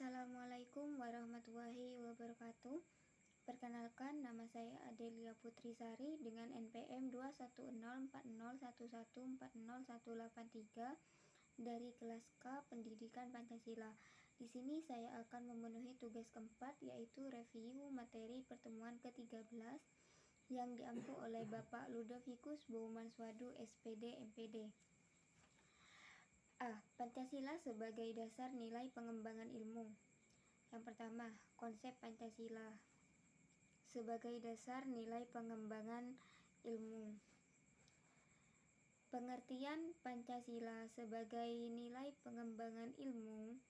Assalamualaikum warahmatullahi wabarakatuh. Perkenalkan, nama saya Adelia Putrisari dengan NPM 2104011140183 dari kelas K Pendidikan Pancasila. Di sini saya akan memenuhi tugas keempat, yaitu review materi pertemuan ke-13 yang diampu oleh Bapak Ludovicus Boumanswadu, SPD, MPD. A. Pancasila sebagai dasar nilai pengembangan ilmu. Yang pertama, konsep Pancasila sebagai dasar nilai pengembangan ilmu. Pengertian Pancasila sebagai nilai pengembangan ilmu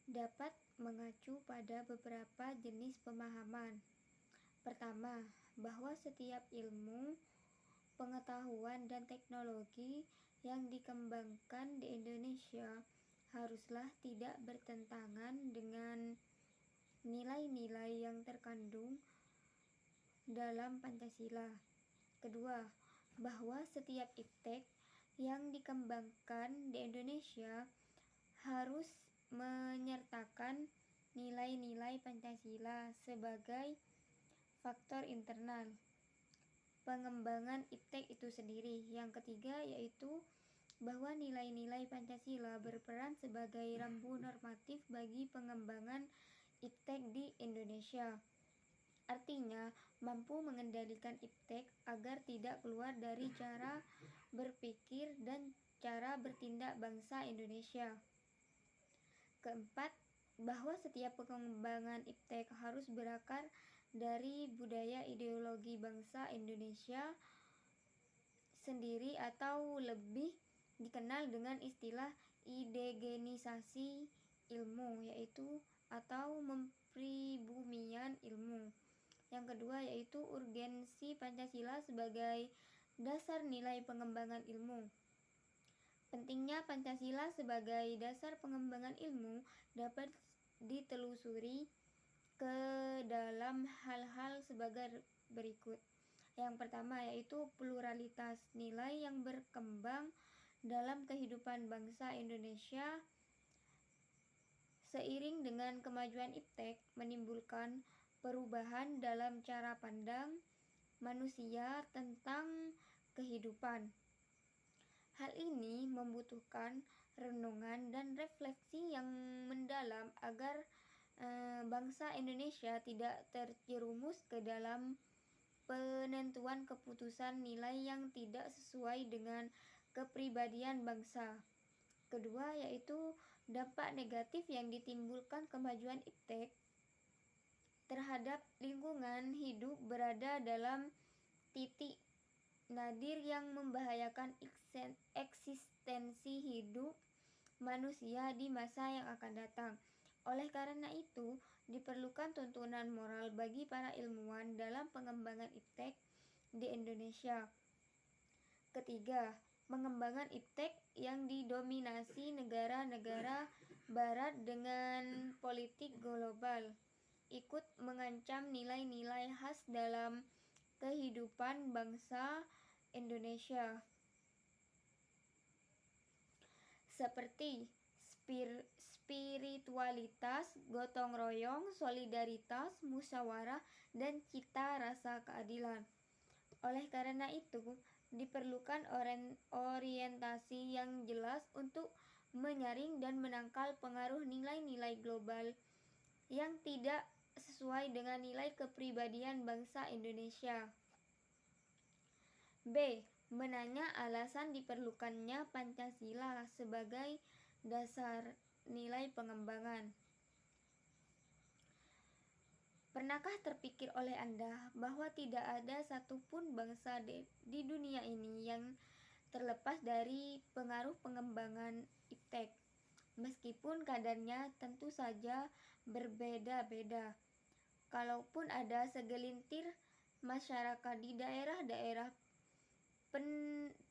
dapat mengacu pada beberapa jenis pemahaman. Pertama, bahwa setiap ilmu, pengetahuan, dan teknologi yang dikembangkan di Indonesia haruslah tidak bertentangan dengan nilai-nilai yang terkandung dalam Pancasila. Kedua, bahwa setiap iptek yang dikembangkan di Indonesia harus menyertakan nilai-nilai Pancasila sebagai faktor internal pengembangan iptek itu sendiri. Yang ketiga yaitu bahwa nilai-nilai Pancasila berperan sebagai rambu normatif bagi pengembangan iptek di Indonesia. Artinya, mampu mengendalikan iptek agar tidak keluar dari cara berpikir dan cara bertindak bangsa Indonesia. Keempat, bahwa setiap pengembangan iptek harus berakar dari budaya ideologi bangsa Indonesia sendiri atau lebih dikenal dengan istilah indigenisasi ilmu, yaitu atau mempribumian ilmu. Yang kedua yaitu urgensi Pancasila sebagai dasar nilai pengembangan ilmu. Pentingnya Pancasila sebagai dasar pengembangan ilmu dapat ditelusuri ke dalam hal-hal sebagai berikut. Yang pertama yaitu pluralitas nilai yang berkembang dalam kehidupan bangsa Indonesia seiring dengan kemajuan iptek menimbulkan perubahan dalam cara pandang manusia tentang kehidupan. Hal ini membutuhkan renungan dan refleksi yang mendalam agar bangsa Indonesia tidak terjerumus ke dalam penentuan keputusan nilai yang tidak sesuai dengan kepribadian bangsa. Kedua yaitu dampak negatif yang ditimbulkan kemajuan iptek terhadap lingkungan hidup berada dalam titik nadir yang membahayakan eksistensi hidup manusia di masa yang akan datang. Oleh karena itu, diperlukan tuntunan moral bagi para ilmuwan dalam pengembangan iptek di Indonesia. Ketiga, pengembangan iptek yang didominasi negara-negara barat dengan politik global ikut mengancam nilai-nilai khas dalam kehidupan bangsa Indonesia, seperti spiritualitas, gotong royong, solidaritas, musyawarah, dan cita rasa keadilan. Oleh karena itu, diperlukan orientasi yang jelas untuk menyaring dan menangkal pengaruh nilai-nilai global yang tidak sesuai dengan nilai kepribadian bangsa Indonesia. B. Menanya alasan diperlukannya Pancasila sebagai dasar nilai pengembangan. Pernahkah terpikir oleh Anda bahwa tidak ada satupun bangsa di dunia ini yang terlepas dari pengaruh pengembangan iptek, meskipun kadarnya tentu saja berbeda-beda? Kalaupun ada segelintir masyarakat di daerah-daerah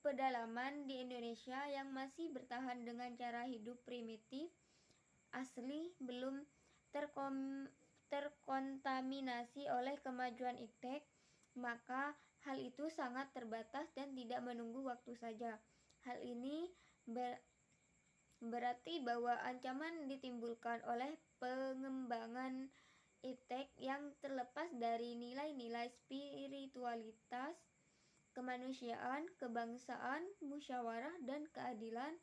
pedalaman di Indonesia yang masih bertahan dengan cara hidup primitif asli, belum terkontaminasi oleh kemajuan iptek, maka hal itu sangat terbatas dan tidak menunggu waktu saja. Hal ini berarti bahwa ancaman ditimbulkan oleh pengembangan iptek yang terlepas dari nilai-nilai spiritualitas, kemanusiaan, kebangsaan, musyawarah, dan keadilan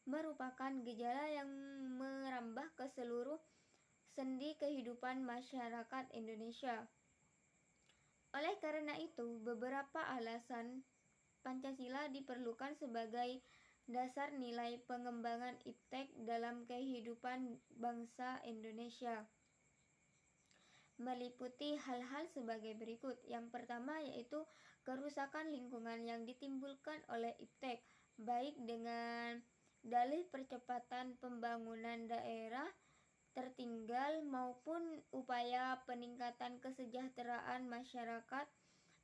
merupakan gejala yang merambah ke seluruh sendi kehidupan masyarakat Indonesia. Oleh karena itu, beberapa alasan Pancasila diperlukan sebagai dasar nilai pengembangan iptek dalam kehidupan bangsa Indonesia. Meliputi hal-hal sebagai berikut. Yang pertama yaitu kerusakan lingkungan yang ditimbulkan oleh iptek, baik dengan dalih percepatan pembangunan daerah tertinggal maupun upaya peningkatan kesejahteraan masyarakat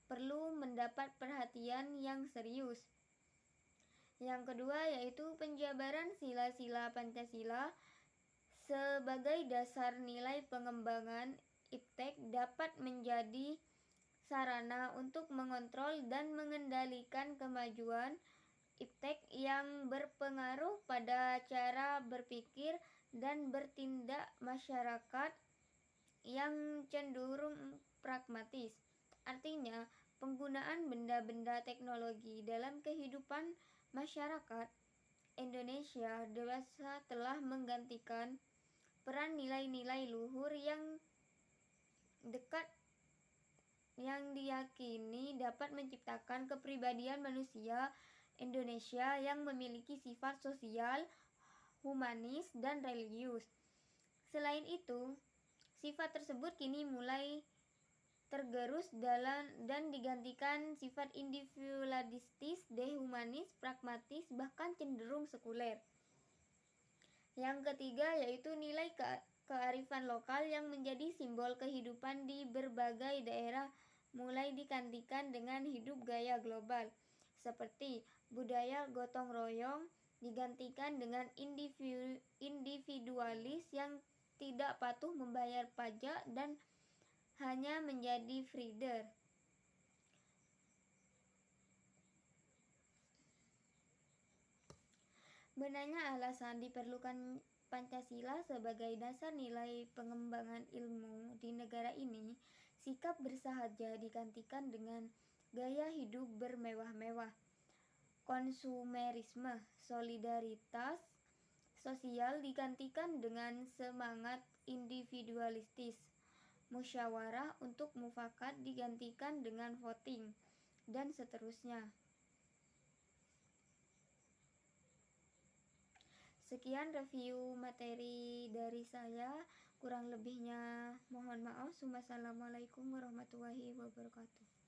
perlu mendapat perhatian yang serius. Yang kedua yaitu penjabaran sila-sila Pancasila sebagai dasar nilai pengembangan iptek dapat menjadi sarana untuk mengontrol dan mengendalikan kemajuan iptek yang berpengaruh pada cara berpikir dan bertindak masyarakat yang cenderung pragmatis. Artinya, penggunaan benda-benda teknologi dalam kehidupan masyarakat Indonesia dewasa telah menggantikan peran nilai-nilai luhur yang dekat yang diyakini dapat menciptakan kepribadian manusia Indonesia yang memiliki sifat sosial, humanis, dan religius. Selain itu, sifat tersebut kini mulai tergerus dan digantikan sifat individualistis, dehumanis, pragmatis, bahkan cenderung sekuler. Yang ketiga yaitu nilai kearifan lokal yang menjadi simbol kehidupan di berbagai daerah mulai digantikan dengan hidup gaya global, seperti budaya gotong royong digantikan dengan individualis yang tidak patuh membayar pajak dan hanya menjadi feeder. Benarnya alasan diperlukan Pancasila sebagai dasar nilai pengembangan ilmu di negara ini, sikap bersahaja digantikan dengan gaya hidup bermewah-mewah, konsumerisme, solidaritas sosial digantikan dengan semangat individualistis, musyawarah untuk mufakat digantikan dengan voting, dan seterusnya. Sekian review materi dari saya, kurang lebihnya mohon maaf. Wassalamualaikum warahmatullahi wabarakatuh.